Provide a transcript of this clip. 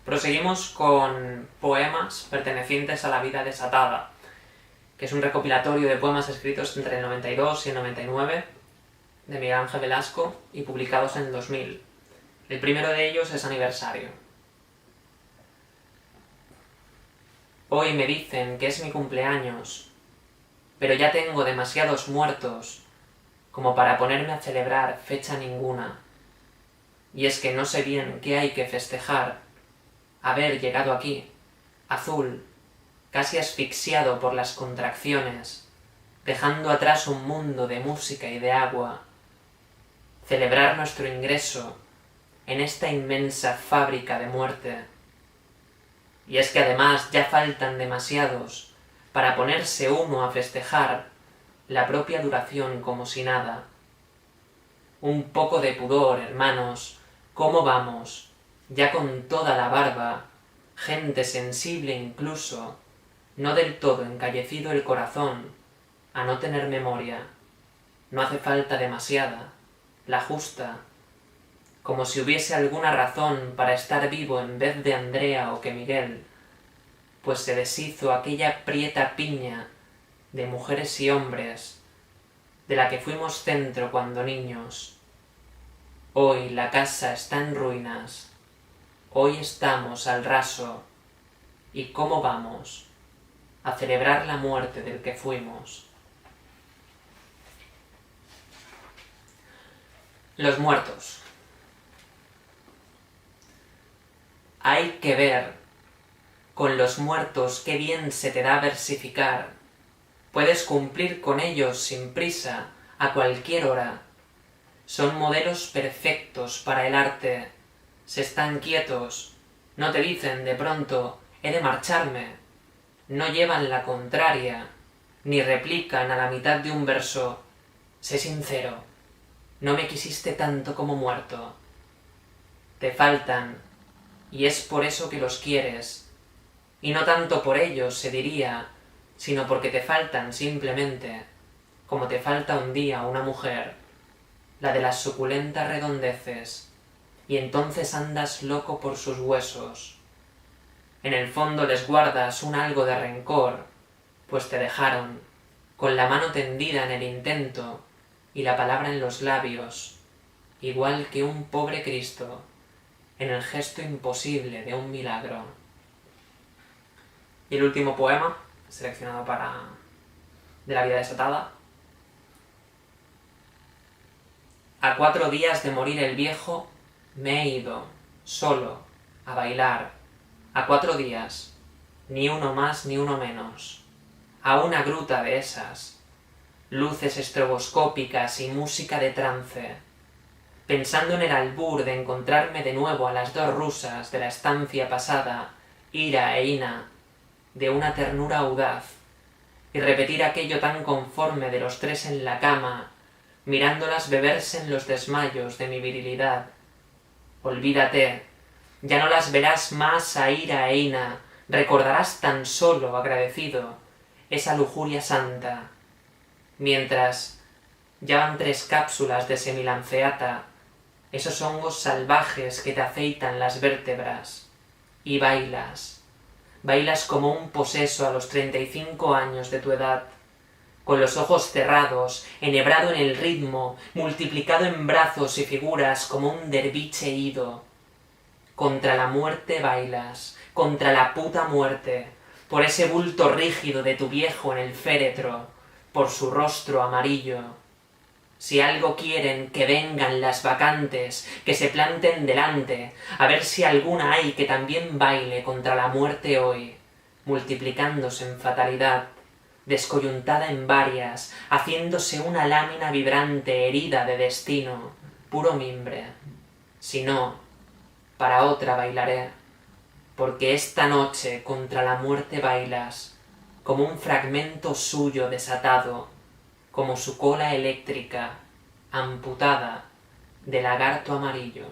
Proseguimos con poemas pertenecientes a la vida desatada, que es un recopilatorio de poemas escritos entre el 92 y el 99 de Miguel Ángel Velasco y publicados en 2000. El primero de ellos es Aniversario. Hoy me dicen que es mi cumpleaños, pero ya tengo demasiados muertos como para ponerme a celebrar fecha ninguna. Y es que no sé bien qué hay que festejar. Haber llegado aquí, azul, casi asfixiado por las contracciones, dejando atrás un mundo de música y de agua. Celebrar nuestro ingreso en esta inmensa fábrica de muerte. Y es que además ya faltan demasiados para ponerse uno a festejar la propia duración como si nada. Un poco de pudor, hermanos, ¿cómo vamos? Ya con toda la barba, gente sensible incluso, no del todo encallecido el corazón, a no tener memoria. No hace falta demasiada, la justa, como si hubiese alguna razón para estar vivo en vez de Andrea o que Miguel, pues se deshizo aquella prieta piña de mujeres y hombres, de la que fuimos centro cuando niños. Hoy la casa está en ruinas, hoy estamos al raso, ¿y cómo vamos a celebrar la muerte del que fuimos? Los muertos. Hay que ver, con los muertos qué bien se te da versificar. Puedes cumplir con ellos sin prisa, a cualquier hora. Son modelos perfectos para el arte. Se están quietos, no te dicen de pronto, he de marcharme. No llevan la contraria, ni replican a la mitad de un verso, sé sincero, no me quisiste tanto como muerto. Te faltan, y es por eso que los quieres, y no tanto por ellos, se diría, sino porque te faltan simplemente, como te falta un día una mujer, la de las suculentas redondeces, y entonces andas loco por sus huesos. En el fondo les guardas un algo de rencor, pues te dejaron, con la mano tendida en el intento y la palabra en los labios, igual que un pobre Cristo, en el gesto imposible de un milagro. Y el último poema, seleccionado de la vida desatada. A 4 días de morir el viejo, me he ido, solo, a bailar. A 4 días, ni uno más ni uno menos. A una gruta de esas. Luces estroboscópicas y música de trance. Pensando en el albur de encontrarme de nuevo a las 2 rusas de la estancia pasada, Ira e Ina, de una ternura audaz, y repetir aquello tan conforme de los 3 en la cama, mirándolas beberse en los desmayos de mi virilidad. Olvídate, ya no las verás más a Ira e Ina, recordarás tan solo, agradecido, esa lujuria santa. Mientras ya van 3 cápsulas de semilanceata, esos hongos salvajes que te aceitan las vértebras, y bailas como un poseso a los 35 años de tu edad, con los ojos cerrados, enhebrado en el ritmo, multiplicado en brazos y figuras como un derviche ido. Contra la muerte bailas, contra la puta muerte, por ese bulto rígido de tu viejo en el féretro, por su rostro amarillo. Si algo quieren, que vengan las vacantes, que se planten delante, a ver si alguna hay que también baile contra la muerte hoy, multiplicándose en fatalidad, descoyuntada en varias, haciéndose una lámina vibrante herida de destino, puro mimbre. Si no, para otra bailaré, porque esta noche contra la muerte bailas, como un fragmento suyo desatado, como su cola eléctrica, amputada de lagarto amarillo.